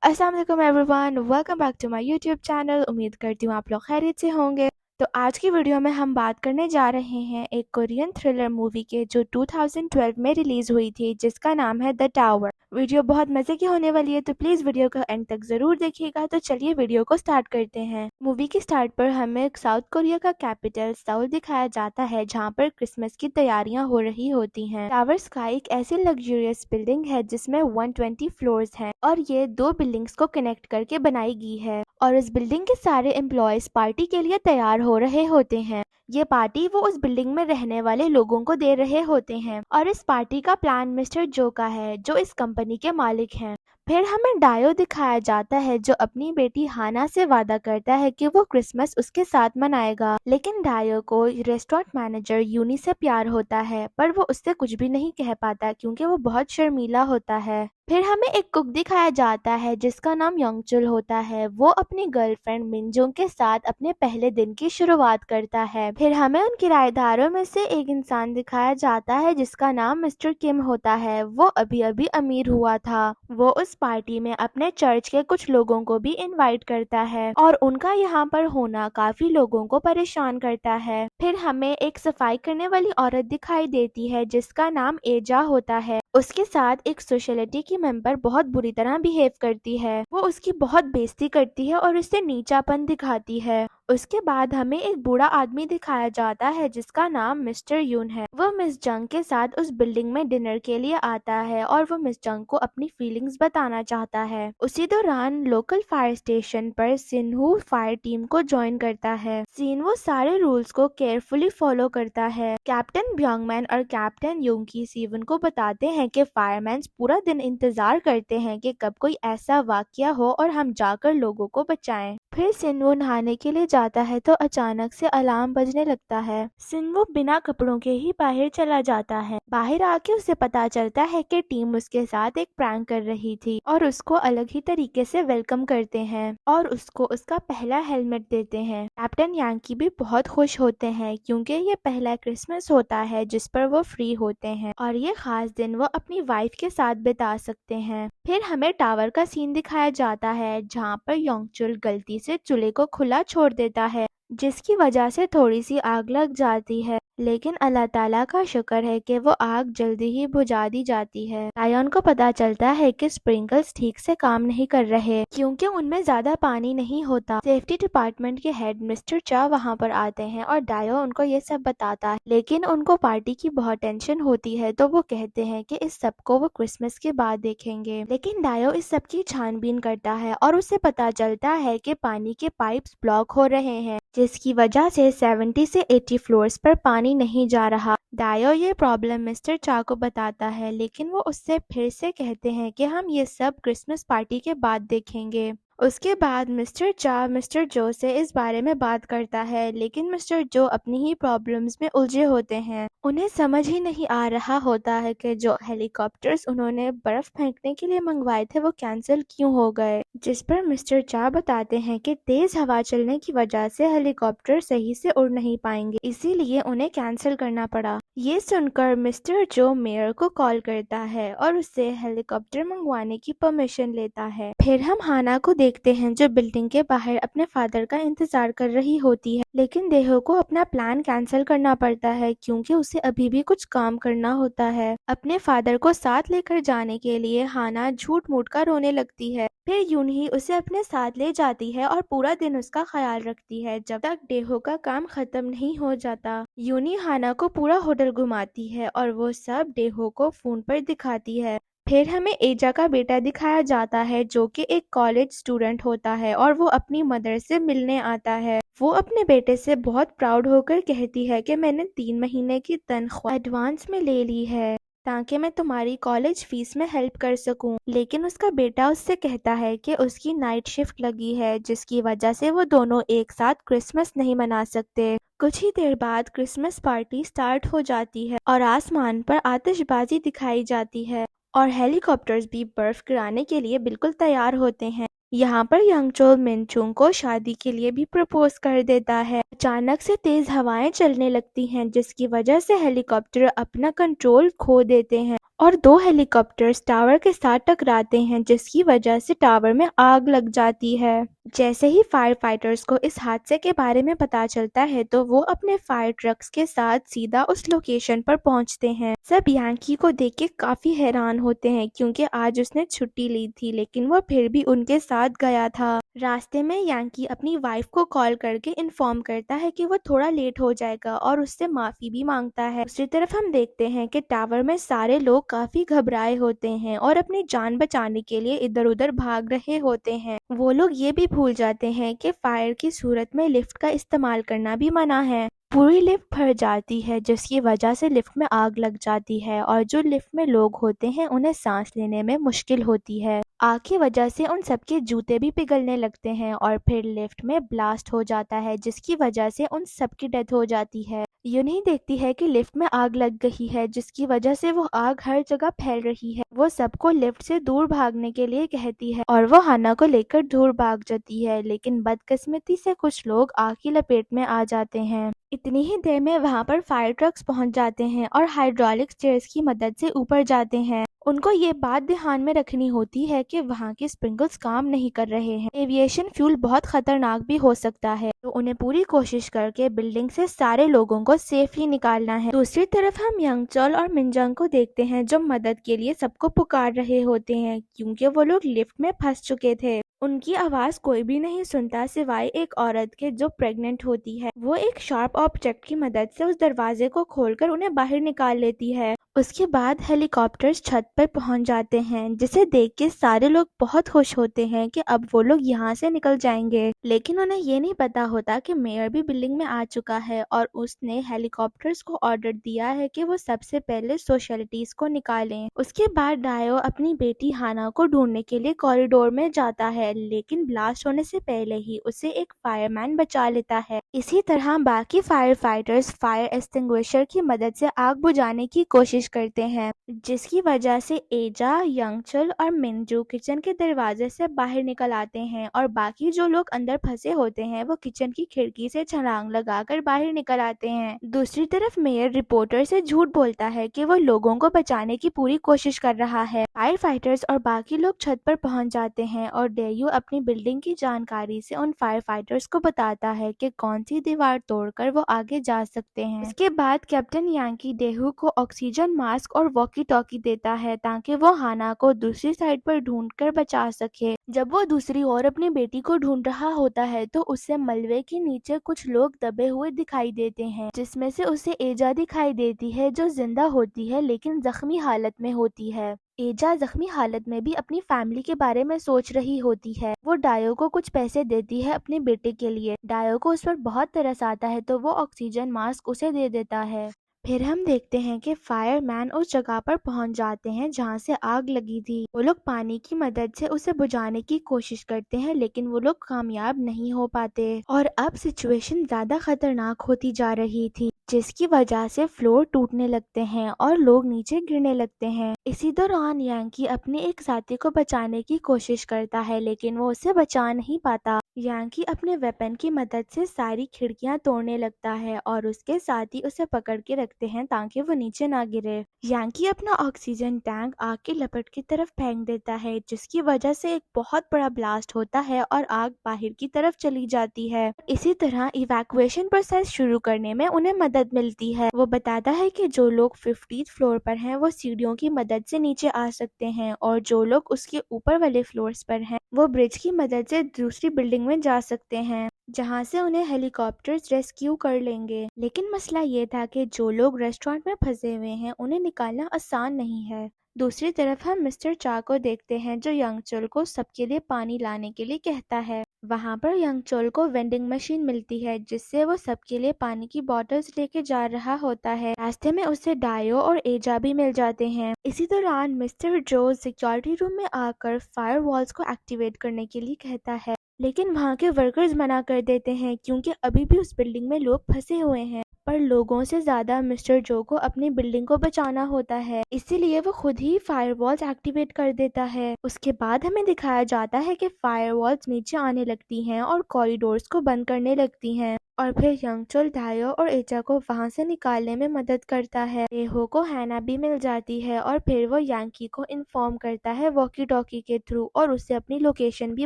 अस्सलाम वालेकुम everyone, welcome back to my YouTube channel. उम्मीद करती हूँ आप लोग खैरियत से होंगे। तो आज की वीडियो में हम बात करने जा रहे हैं एक कोरियन थ्रिलर मूवी के जो 2012 में रिलीज हुई थी, जिसका नाम है द टावर। वीडियो बहुत मजे की होने वाली है, तो प्लीज वीडियो को एंड तक जरूर देखिएगा। तो चलिए वीडियो को स्टार्ट करते हैं। मूवी की स्टार्ट पर हमें साउथ कोरिया का कैपिटल सऊल दिखाया जाता है, जहाँ पर क्रिसमस की तैयारियां हो रही होती हैं। टावर स्काई एक ऐसी लग्जरियस बिल्डिंग है जिसमें 120 फ्लोर्स हैं और ये दो बिल्डिंग्स को कनेक्ट करके बनाई गई है। और इस बिल्डिंग के सारे एम्प्लॉयज पार्टी के लिए तैयार हो रहे होते हैं। ये पार्टी वो उस बिल्डिंग में रहने वाले लोगों को दे रहे होते हैं और इस पार्टी का प्लान मिस्टर जो का है, जो इस कंपनी के मालिक हैं। फिर हमें डायो दिखाया जाता है, जो अपनी बेटी हाना से वादा करता है कि वो क्रिसमस उसके साथ मनाएगा। लेकिन डायो को रेस्टोरेंट मैनेजर यूनी से प्यार होता है, पर वो उससे कुछ भी नहीं कह पाता क्योंकि वो बहुत शर्मीला होता है। फिर हमें एक कुक दिखाया जाता है जिसका नाम योंगचुल होता है। वो अपनी गर्लफ्रेंड मिनजुंग के साथ अपने पहले दिन की शुरुआत करता है। फिर हमें उन किराएदारों में से एक इंसान दिखाया जाता है जिसका नाम मिस्टर किम होता है। वो अभी अभी अमीर हुआ था। वो उस पार्टी में अपने चर्च के कुछ लोगों को भी इनवाइट करता है और उनका यहाँ पर होना काफी लोगों को परेशान करता है। फिर हमें एक सफाई करने वाली औरत दिखाई देती है जिसका नाम एजा होता है। उसके साथ एक सोशलिटी की मेंबर बहुत बुरी तरह बिहेव करती है। वो उसकी बहुत बेइज्जती करती है और उससे नीचापन दिखाती है। उसके बाद हमें एक बूढ़ा आदमी दिखाया जाता है जिसका नाम मिस्टर यून है। वो मिस जंग के साथ उस बिल्डिंग में डिनर के लिए आता है और वो मिस जंग को अपनी फीलिंग्स बताना चाहता है। उसी दौरान लोकल फायर स्टेशन पर सिनहू फायर टीम को ज्वाइन करता है। सिनहू सारे रूल्स को केयरफुली फॉलो करता है। कैप्टन ब्योंगमैन और कैप्टन योंगी सीवन को बताते हैं कि फायरमैन पूरा दिन इंतजार करते हैं कि कब कोई ऐसा वाकया हो और हम जाकर लोगों को बचाएं। फिर सिनवो नहाने के लिए जाता है तो अचानक से अलार्म बजने लगता है। सिनवो बिना कपड़ों के ही बाहर चला जाता है। बाहर आके उसे पता चलता है कि टीम उसके साथ एक प्रैंक कर रही थी और उसको अलग ही तरीके से वेलकम करते हैं और उसको उसका पहला हेलमेट देते हैं। कैप्टन यांकी भी बहुत खुश होते हैं क्योंकि ये पहला क्रिसमस होता है जिस पर वो फ्री होते हैं और ये खास दिन वो अपनी वाइफ के साथ बिता सकते हैं। फिर हमें टावर का सीन दिखाया जाता है जहाँ पर योंगचुल गलती से चूल्हे को खुला छोड़ देता है, जिसकी वजह से थोड़ी सी आग लग जाती है। लेकिन अल्लाह ताला का शुक्र है कि वो आग जल्दी ही बुझा दी जाती है। टायोन को पता चलता है कि स्प्रिंकल्स ठीक से काम नहीं कर रहे क्योंकि उनमें ज्यादा पानी नहीं होता। सेफ्टी डिपार्टमेंट के हेड मिस्टर चा वहाँ पर आते हैं और डायो उनको ये सब बताता है, लेकिन उनको पार्टी की बहुत टेंशन होती है तो वो कहते हैं कि इस सब को वो क्रिसमस के बाद देखेंगे। लेकिन डायो इस सब की छानबीन करता है और उसे पता चलता है कि पानी के पाइप्स ब्लॉक हो रहे हैं, जिसकी वजह से 70 से 80 फ्लोर्स पर पानी नहीं जा रहा। डायो ये प्रॉब्लम मिस्टर चा को बताता है, लेकिन वो उससे फिर से कहते हैं कि हम ये सब क्रिसमस पार्टी के बाद देखेंगे। उसके बाद मिस्टर चा मिस्टर जो से इस बारे में बात करता है, लेकिन मिस्टर जो अपनी ही प्रॉब्लम्स में उलझे होते हैं। उन्हें समझ ही नहीं आ रहा होता है कि जो हेलीकॉप्टर्स उन्होंने बर्फ फेंकने के लिए मंगवाए थे वो कैंसिल क्यों हो गए, जिस पर मिस्टर चा बताते हैं कि तेज हवा चलने की वजह से हेलीकॉप्टर सही से उड़ नहीं पाएंगे, इसीलिए उन्हें कैंसिल करना पड़ा। ये सुनकर मिस्टर जो मेयर को कॉल करता है और उससे हेलीकॉप्टर मंगवाने की परमिशन लेता है। फिर हम हाना को देखते हैं जो बिल्डिंग के बाहर अपने फादर का इंतजार कर रही होती है, लेकिन देहो को अपना प्लान कैंसिल करना पड़ता है क्योंकि उसे अभी भी कुछ काम करना होता है। अपने फादर को साथ लेकर जाने के लिए हाना झूठ मूठ कर रोने लगती है। फिर यूं ही उसे अपने साथ ले जाती है और पूरा दिन उसका ख्याल रखती है जब तक डेहो का काम खत्म नहीं हो जाता। यूनी हाना को पूरा होटल घुमाती है और वो सब डेहो को फोन पर दिखाती है। फिर हमें एजा का बेटा दिखाया जाता है जो कि एक कॉलेज स्टूडेंट होता है और वो अपनी मदर से मिलने आता है। वो अपने बेटे से बहुत प्राउड होकर कहती है कि मैंने 3 महीने की तनख्वाह एडवांस में ले ली है ताकि मैं तुम्हारी कॉलेज फीस में हेल्प कर सकूं। लेकिन उसका बेटा उससे कहता है कि उसकी नाइट शिफ्ट लगी है, जिसकी वजह से वो दोनों एक साथ क्रिसमस नहीं मना सकते। कुछ ही देर बाद क्रिसमस पार्टी स्टार्ट हो जाती है और आसमान पर आतिशबाजी दिखाई जाती है और हेलीकॉप्टर्स भी बर्फ गिराने के लिए बिल्कुल तैयार होते हैं। यहाँ पर यंगचोल मिनचुंग को शादी के लिए भी प्रपोज कर देता है। अचानक से तेज हवाएं चलने लगती हैं जिसकी वजह से हेलीकॉप्टर अपना कंट्रोल खो देते हैं और दो हेलीकॉप्टर्स टावर के साथ टकराते हैं, जिसकी वजह से टावर में आग लग जाती है। जैसे ही फायर फाइटर्स को इस हादसे के बारे में पता चलता है तो वो अपने फायर ट्रक्स के साथ सीधा उस लोकेशन पर पहुंचते हैं। सब यांकी को देख के काफी हैरान होते हैं क्योंकि आज उसने छुट्टी ली थी, लेकिन वो फिर भी उनके साथ गया था। रास्ते में यांकी अपनी वाइफ को कॉल करके इन्फॉर्म करता है कि वो थोड़ा लेट हो जाएगा और उससे माफी भी मांगता है। दूसरी तरफ हम देखते हैं कि टावर में सारे लोग काफी घबराए होते हैं और अपनी जान बचाने के लिए इधर उधर भाग रहे होते हैं। वो लोग ये भी भूल जाते हैं कि फायर की सूरत में लिफ्ट का इस्तेमाल करना भी मना है। पूरी लिफ्ट भर जाती है, जिसकी वजह से लिफ्ट में आग लग जाती है और जो लिफ्ट में लोग होते हैं उन्हें सांस लेने में मुश्किल होती है। आग की वजह से उन सबके जूते भी पिघलने लगते हैं और फिर लिफ्ट में ब्लास्ट हो जाता है, जिसकी वजह से उन सबकी डेथ हो जाती है। यूनी देखती है कि लिफ्ट में आग लग गई है, जिसकी वजह से वो आग हर जगह फैल रही है। वो सबको लिफ्ट से दूर भागने के लिए कहती है और वो हाना को लेकर दूर भाग जाती है, लेकिन बदकिस्मती से कुछ लोग आग की लपेट में आ जाते हैं। इतनी ही देर में वहाँ पर फायर ट्रक्स पहुँच जाते हैं और हाइड्रोलिक स्टेयर्स की मदद से ऊपर जाते हैं। उनको ये बात ध्यान में रखनी होती है कि वहाँ के स्प्रिंकल्स काम नहीं कर रहे हैं। एविएशन फ्यूल बहुत खतरनाक भी हो सकता है, तो उन्हें पूरी कोशिश करके बिल्डिंग से सारे लोगों को सेफली निकालना है। दूसरी तरफ हम यंगचोल और मिनजंग को देखते हैं जो मदद के लिए सबको पुकार रहे होते हैं क्योंकि वो लोग लिफ्ट में फंस चुके थे। उनकी आवाज कोई भी नहीं सुनता सिवाय एक औरत के जो प्रेग्नेंट होती है। वो एक शार्प ऑब्जेक्ट की मदद से उस दरवाजे को खोलकर उन्हें बाहर निकाल लेती है। उसके बाद हेलीकॉप्टर्स छत पर पहुंच जाते हैं, जिसे देख के सारे लोग बहुत खुश होते हैं कि अब वो लोग यहाँ से निकल जाएंगे। लेकिन उन्हें ये नहीं पता होता कि मेयर भी बिल्डिंग में आ चुका है और उसने हेलीकॉप्टर्स को ऑर्डर दिया है कि वो सबसे पहले सोशलिटीज को निकालें। उसके बाद डायो अपनी बेटी हाना को ढूंढने के लिए कॉरिडोर में जाता है, लेकिन ब्लास्ट होने से पहले ही उसे एक फायरमैन बचा लेता है। इसी तरह बाकी फायर फाइटर्स फायर एक्सटिंग्विशर की मदद से आग बुझाने की कोशिश करते हैं, जिसकी वजह से एजा, यंगचल और मिंजू किचन के दरवाजे से बाहर निकल आते हैं और बाकी जो लोग अंदर फंसे होते हैं वो किचन की खिड़की से छलांग लगाकर बाहर निकल आते हैं। दूसरी तरफ मेयर रिपोर्टर से झूठ बोलता है कि वो लोगों को बचाने की पूरी कोशिश कर रहा है। फायर फाइटर्स और बाकी लोग छत पर पहुंच जाते हैं और डेयू अपनी बिल्डिंग की जानकारी से उन फायर फाइटर्स को बताता है कि कौन सी दीवार तोड़कर वो आगे जा सकते हैं। इसके बाद कैप्टन यांकी डेहू को ऑक्सीजन मास्क और वॉकी टॉकी देता है ताकि वो हाना को दूसरी साइड पर ढूंढकर बचा सके। जब वो दूसरी ओर अपनी बेटी को ढूंढ रहा होता है तो उसे मलबे के नीचे कुछ लोग दबे हुए दिखाई देते हैं, जिसमें से उसे एजा दिखाई देती है जो जिंदा होती है लेकिन जख्मी हालत में होती है। एजा जख्मी हालत में भी अपनी फैमिली के बारे में सोच रही होती है। वो डायो को कुछ पैसे देती है अपने बेटे के लिए। डायो को उस पर बहुत तरस आता है तो वो ऑक्सीजन मास्क उसे दे देता है। फिर हम देखते हैं कि फायरमैन उस जगह पर पहुंच जाते हैं जहां से आग लगी थी। वो लोग पानी की मदद से उसे बुझाने की कोशिश करते हैं, लेकिन वो लोग कामयाब नहीं हो पाते और अब सिचुएशन ज्यादा खतरनाक होती जा रही थी, जिसकी वजह से फ्लोर टूटने लगते हैं और लोग नीचे गिरने लगते हैं। इसी दौरान यांकी अपने एक साथी को बचाने की कोशिश करता है, लेकिन वो उसे बचा नहीं पाता। यांकी अपने वेपन की मदद से सारी खिड़कियां तोड़ने लगता है और उसके साथी उसे पकड़ के रखते हैं ताकि वो नीचे ना गिरे। यांकी अपना ऑक्सीजन टैंक आग की लपट की तरफ फेंक देता है, जिसकी वजह से एक बहुत बड़ा ब्लास्ट होता है और आग बाहर की तरफ चली जाती है। इसी तरह इवैक्यूएशन प्रोसेस शुरू करने में उन्हें मदद मिलती है। वो बताता है कि जो लोग 50th फ्लोर पर हैं वो सीढ़ियों की मदद से नीचे आ सकते हैं और जो लोग उसके ऊपर वाले फ्लोर्स पर हैं वो ब्रिज की मदद से दूसरी बिल्डिंग में जा सकते हैं, जहां से उन्हें हेलीकॉप्टर्स रेस्क्यू कर लेंगे। लेकिन मसला ये था कि जो लोग रेस्टोरेंट में फंसे हुए हैं उन्हें निकालना आसान नहीं है। दूसरी तरफ हम मिस्टर चा को देखते हैं जो यंगचोल को सबके लिए पानी लाने के लिए कहता है। वहाँ पर यंगचोल को वेंडिंग मशीन मिलती है जिससे वो सबके लिए पानी की बॉटल्स लेके जा रहा होता है। रास्ते में उसे डायो और एजा भी मिल जाते हैं। इसी दौरान मिस्टर जो सिक्योरिटी रूम में आकर फायर वॉल्स को एक्टिवेट करने के लिए कहता है, लेकिन वहाँ के वर्कर्स मना कर देते हैं क्योंकि अभी भी उस बिल्डिंग में लोग फंसे हुए हैं। पर लोगों से ज्यादा मिस्टर जो को अपनी बिल्डिंग को बचाना होता है, इसीलिए वो खुद ही फायरवॉल्स एक्टिवेट कर देता है। उसके बाद हमें दिखाया जाता है कि फायरवॉल्स नीचे आने लगती हैं और कॉरिडोर्स को बंद करने लगती हैं। और फिर यंगचुल डायो और एचा को वहां से निकालने में मदद करता है। एहो को हैना भी मिल जाती है और फिर वो यांकी को इन्फॉर्म करता है वॉकी टॉकी के थ्रू और उसे अपनी लोकेशन भी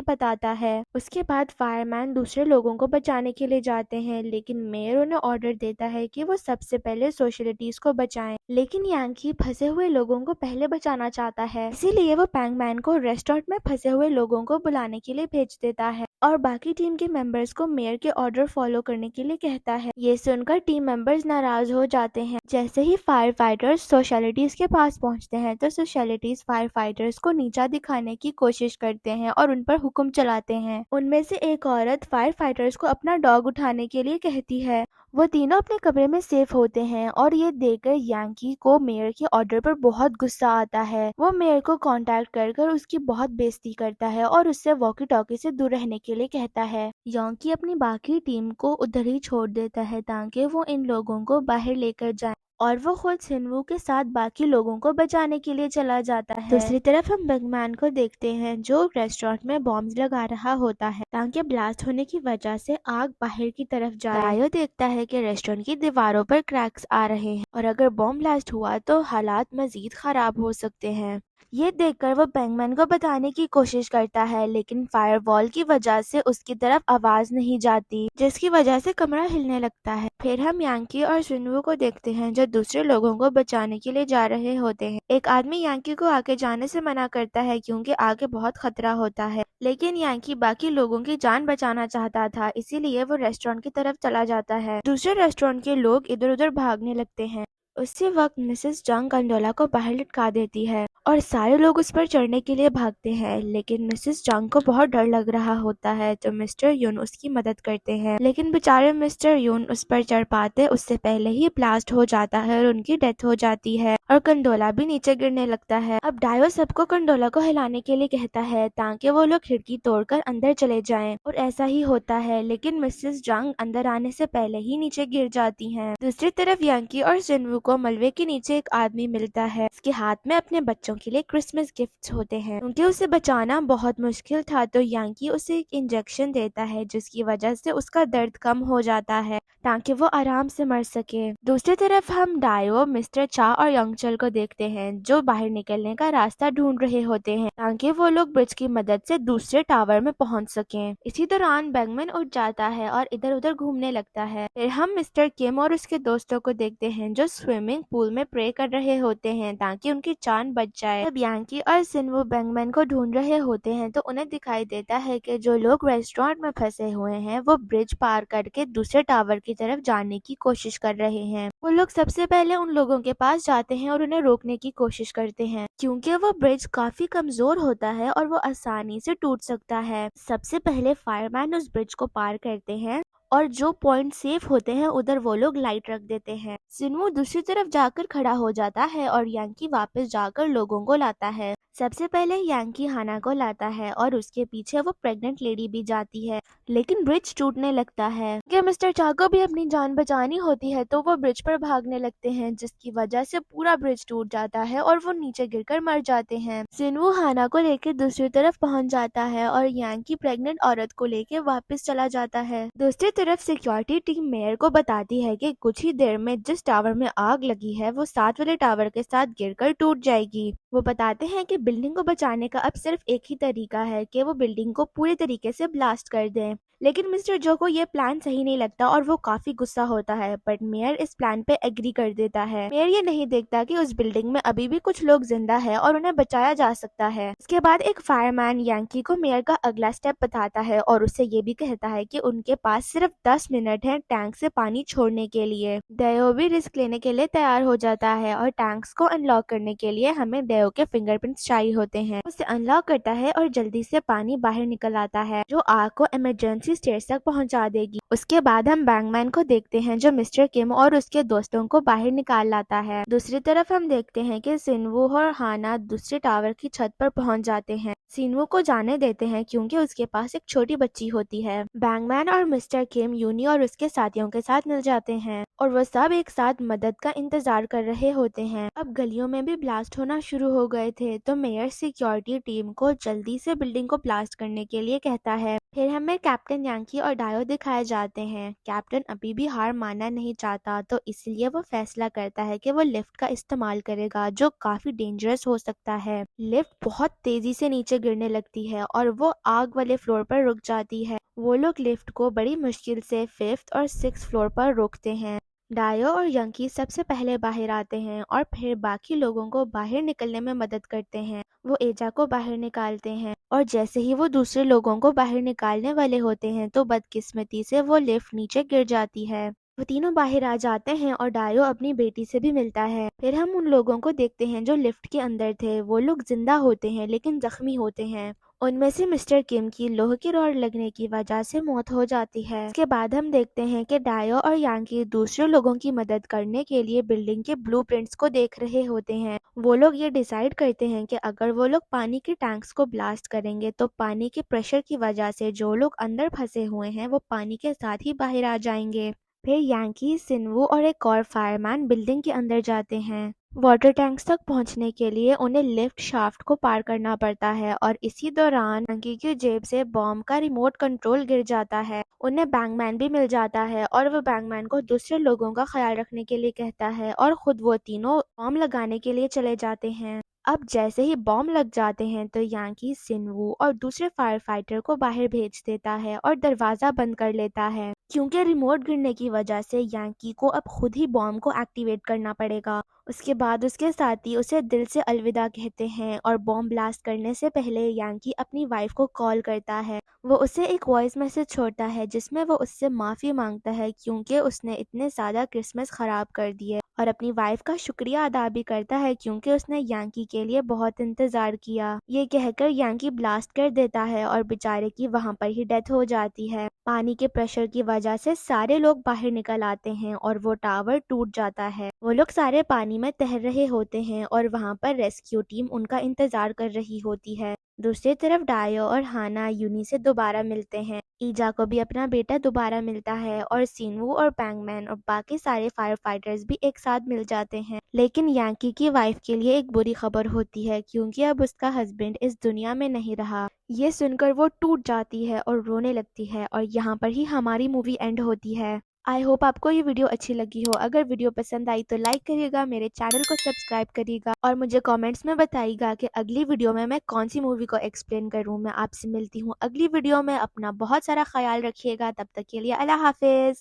बताता है। उसके बाद फायरमैन दूसरे लोगों को बचाने के लिए जाते हैं, लेकिन मेयर उन्हें ऑर्डर देता है कि वो सबसे पहले सोशलिटीज को बचाएं। लेकिन यांकी फंसे हुए लोगों को पहले बचाना चाहता है, इसीलिए वो पैंगमैन को रेस्टोरेंट में फंसे हुए लोगों को बुलाने के लिए भेज देता है और बाकी टीम के मेंबर्स को मेयर के ऑर्डर फॉलो करने के लिए कहता है। ये सुनकर टीम मेंबर्स नाराज हो जाते हैं। जैसे ही फायर फाइटर्स सोशलिटीज के पास पहुंचते हैं तो सोशलिटीज फायर फाइटर्स को नीचा दिखाने की कोशिश करते हैं और उन पर हुक्म चलाते हैं। उनमें से एक औरत फायर फाइटर्स को अपना डॉग उठाने के लिए कहती है। वो तीनों अपने कमरे में सेफ होते हैं और ये देखकर यांकी को मेयर के ऑर्डर पर बहुत गुस्सा आता है। वो मेयर को कांटेक्ट कर उसकी बहुत बेइज्जती करता है और उससे वॉकी टॉकी से दूर रहने के लिए कहता है। यांकी अपनी बाकी टीम को उधर ही छोड़ देता है ताकि वो इन लोगों को बाहर लेकर जाए और वो खुद सिनवू के साथ बाकी लोगों को बचाने के लिए चला जाता है। दूसरी तरफ हम बैगमैन को देखते हैं जो रेस्टोरेंट में बॉम्ब्स लगा रहा होता है ताकि ब्लास्ट होने की वजह से आग बाहर की तरफ जाए। डायो देखता है कि रेस्टोरेंट की दीवारों पर क्रैक्स आ रहे हैं और अगर बॉम्ब ब्लास्ट हुआ तो हालात मजीद खराब हो सकते हैं। ये देखकर वो बैंगमैन को बताने की कोशिश करता है, लेकिन फायरवॉल की वजह से उसकी तरफ आवाज नहीं जाती, जिसकी वजह से कमरा हिलने लगता है। फिर हम यांकी और सिनवू को देखते हैं जो दूसरे लोगों को बचाने के लिए जा रहे होते हैं। एक आदमी यांकी को आगे जाने से मना करता है क्योंकि आगे बहुत खतरा होता है, लेकिन यांकी बाकी लोगों की जान बचाना चाहता था, इसीलिए वो रेस्टोरेंट की तरफ चला जाता है। दूसरे रेस्टोरेंट के लोग इधर उधर भागने लगते हैं। उसी वक्त मिसेस जंग कंडोला को बाहर लटका देती है और सारे लोग उस पर चढ़ने के लिए भागते हैं, लेकिन मिसेस जंग को बहुत डर लग रहा होता है तो मिस्टर यून उसकी मदद करते हैं, लेकिन बेचारे मिस्टर यून उस पर चढ़ पाते उससे पहले ही ब्लास्ट हो जाता है और उनकी डेथ हो जाती है और कंडोला भी नीचे गिरने लगता है। अब डायो सबको कंडोला को हिलाने के लिए कहता है ताकि वो लोग खिड़की तोड़कर अंदर चले जाएं और ऐसा ही होता है, लेकिन मिसेस जंग अंदर आने से पहले ही नीचे गिर जाती हैं। दूसरी तरफ यांकी और सिनवू को मलबे के नीचे एक आदमी मिलता है। उसके हाथ में अपने बच्चों के लिए क्रिसमस गिफ्ट्स होते हैं। क्योंकि उसे बचाना बहुत मुश्किल था तो यांकी उसे एक इंजेक्शन देता है जिसकी वजह से उसका दर्द कम हो जाता है ताकि वो आराम से मर सके। दूसरी तरफ हम डायो, मिस्टर चा और यंगचल को देखते हैं जो बाहर निकलने का रास्ता ढूंढ रहे होते हैं ताकि वो लोग ब्रिज की मदद से दूसरे टावर में पहुंच सकें। इसी दौरान बैगमैन उठ जाता है और इधर उधर घूमने लगता है। फिर हम मिस्टर किम और उसके दोस्तों को देखते हैं जो स्विमिंग पूल में प्रे कर रहे होते हैं ताकि उनकी जान बच जाए। जब यांकी और सिनवू बैंगमैन को ढूंढ रहे होते हैं तो उन्हें दिखाई देता है कि जो लोग रेस्टोरेंट में फंसे हुए हैं वो ब्रिज पार करके दूसरे टावर की तरफ जाने की कोशिश कर रहे हैं। वो लोग सबसे पहले उन लोगों के पास जाते हैं और उन्हें रोकने की कोशिश करते हैं क्योंकि वो ब्रिज काफी कमजोर होता है और वो आसानी से टूट सकता है। सबसे पहले फायरमैन उस ब्रिज को पार करते हैं और जो पॉइंट सेफ होते हैं उधर वो लोग लाइट रख देते हैं। सिनवू दूसरी तरफ जाकर खड़ा हो जाता है और यांकी वापस जाकर लोगों को लाता है। सबसे पहले यांकी हाना को लाता है और उसके पीछे वो प्रेग्नेंट लेडी भी जाती है, लेकिन ब्रिज टूटने लगता है कि मिस्टर चा को भी अपनी जान बचानी होती है तो वो ब्रिज पर भागने लगते हैं जिसकी वजह से पूरा ब्रिज टूट जाता है और वो नीचे गिरकर मर जाते हैं। सिनवू हाना को लेकर दूसरी तरफ पहुंच जाता है और यांकी प्रेग्नेंट औरत को लेकर वापस चला जाता है। दूसरी तरफ सिक्योरिटी टीम मेयर को बताती है कि कुछ ही देर में जिस टावर में आग लगी है वो साथ वाले टावर के साथ गिरकर टूट जाएगी। वो बताते हैं कि बिल्डिंग को बचाने का अब सिर्फ एक ही तरीका है कि वो बिल्डिंग को पूरे तरीके से ब्लास्ट कर दें, लेकिन मिस्टर जो को ये प्लान सही नहीं लगता और वो काफी गुस्सा होता है, बट मेयर इस प्लान पे एग्री कर देता है। मेयर ये नहीं देखता कि उस बिल्डिंग में अभी भी कुछ लोग जिंदा है और उन्हें बचाया जा सकता है। इसके बाद एक फायरमैन यांकी को मेयर का अगला स्टेप बताता है और उससे ये भी कहता है कि उनके पास सिर्फ 10 मिनट है टैंक से पानी छोड़ने के लिए। डेयो भी रिस्क लेने के लिए तैयार हो जाता है और टैंक्स को अनलॉक करने के लिए हमें डेयो के फिंगरप्रिंट्स चाहिए होते हैं। उसे अनलॉक करता है और जल्दी से पानी बाहर निकल आता है जो आग को इमरजेंसी स्टेज तक पहुंचा देगी। उसके बाद हम बैंगमैन को देखते हैं जो मिस्टर किम और उसके दोस्तों को बाहर निकाल लाता है। दूसरी तरफ हम देखते हैं कि सिनवू और हाना दूसरे टावर की छत पर पहुंच जाते हैं। सिनवू को जाने देते हैं क्योंकि उसके पास एक छोटी बच्ची होती है। बैंगमैन और मिस्टर किम यूनी और उसके साथियों के साथ मिल जाते हैं और वो सब एक साथ मदद का इंतजार कर रहे होते हैं। अब गलियों में भी ब्लास्ट होना शुरू हो गए थे, तो मेयर सिक्योरिटी टीम को जल्दी से बिल्डिंग को ब्लास्ट करने के लिए कहता है। फिर हमें कैप्टन यांकी और डायो दिखाए जाते हैं। कैप्टन अभी भी हार मानना नहीं चाहता, तो इसलिए वो फैसला करता है कि वो लिफ्ट का इस्तेमाल करेगा, जो काफी डेंजरस हो सकता है। लिफ्ट बहुत तेजी से नीचे गिरने लगती है और वो आग वाले फ्लोर पर रुक जाती है। वो लोग लिफ्ट को बड़ी मुश्किल से 5th और 6th फ्लोर पर रोकते हैं। डायो और यंकी सबसे पहले बाहर आते हैं और फिर बाकी लोगों को बाहर निकलने में मदद करते हैं। वो एजा को बाहर निकालते हैं और जैसे ही वो दूसरे लोगों को बाहर निकालने वाले होते हैं, तो बदकिस्मती से वो लिफ्ट नीचे गिर जाती है। वो तीनों बाहर आ जाते हैं और डायो अपनी बेटी से भी मिलता है। फिर हम उन लोगों को देखते हैं जो लिफ्ट के अंदर थे। वो लोग जिंदा होते हैं लेकिन जख्मी होते हैं। उनमें से मिस्टर किम की लोहे की रॉड लगने की वजह से मौत हो जाती है। इसके बाद हम देखते हैं कि डायो और यांकी दूसरे लोगों की मदद करने के लिए बिल्डिंग के ब्लूप्रिंट्स को देख रहे होते हैं। वो लोग ये डिसाइड करते हैं कि अगर वो लोग पानी के टैंक्स को ब्लास्ट करेंगे, तो पानी के प्रेशर की वजह से जो लोग अंदर फंसे हुए हैं वो पानी के साथ ही बाहर आ जाएंगे। फिर यांकी, सिन्वू और एक और फायरमैन बिल्डिंग के अंदर जाते हैं। वाटर टैंक्स तक पहुंचने के लिए उन्हें लिफ्ट शाफ्ट को पार करना पड़ता है और इसी दौरान यांकी की जेब से बॉम्ब का रिमोट कंट्रोल गिर जाता है। उन्हें बैंगमैन भी मिल जाता है और वो बैंगमैन को दूसरे लोगों का ख्याल रखने के लिए कहता है और खुद वो तीनों बॉम्ब लगाने के लिए चले जाते हैं। अब जैसे ही बॉम्ब लग जाते हैं, तो यांकी सिन्वू और दूसरे फायर फाइटर को बाहर भेज देता है और दरवाजा बंद कर लेता है। क्योंकि रिमोट गिरने की वजह से यांकी को अब खुद ही बॉम्ब को एक्टिवेट करना पड़ेगा। उसके बाद उसके साथी उसे दिल से अलविदा कहते हैं और बॉम्ब ब्लास्ट करने से पहले यांकी अपनी वाइफ को कॉल करता है। वो उसे एक वॉइस मैसेज छोड़ता है जिसमें वो उससे माफी मांगता है क्योंकि उसने इतने ज्यादा क्रिसमस खराब कर दिए, और अपनी वाइफ का शुक्रिया अदा भी करता है क्योंकि उसने यांकी के लिए बहुत इंतजार किया। ये कहकर यांकी ब्लास्ट कर देता है और बेचारे की वहां पर ही डेथ हो जाती है। पानी के प्रेशर की वजह से सारे लोग बाहर निकल आते हैं और वो टावर टूट जाता है। वो लोग सारे पानी में तैर रहे होते हैं और वहां पर रेस्क्यू टीम उनका इंतजार कर रही होती है। दूसरी तरफ डायो और हाना यूनी से दोबारा मिलते हैं। ईजा को भी अपना बेटा दोबारा मिलता है और सीनवू और बैंगमैन और बाकी सारे फायर फाइटर्स भी एक साथ मिल जाते हैं। लेकिन यांकी की वाइफ के लिए एक बुरी खबर होती है क्योंकि अब उसका हस्बैंड इस दुनिया में नहीं रहा। ये सुनकर वो टूट जाती है और रोने लगती है और यहाँ पर ही हमारी मूवी एंड होती है। आई होप आपको ये वीडियो अच्छी लगी हो। अगर वीडियो पसंद आई तो लाइक करिएगा, मेरे चैनल को सब्सक्राइब करिएगा और मुझे कमेंट्स में बताइएगा कि अगली वीडियो में मैं कौन सी मूवी को एक्सप्लेन करूं। मैं आपसे मिलती हूं अगली वीडियो में। अपना बहुत सारा ख्याल रखिएगा। तब तक के लिए अल्लाह हाफिज।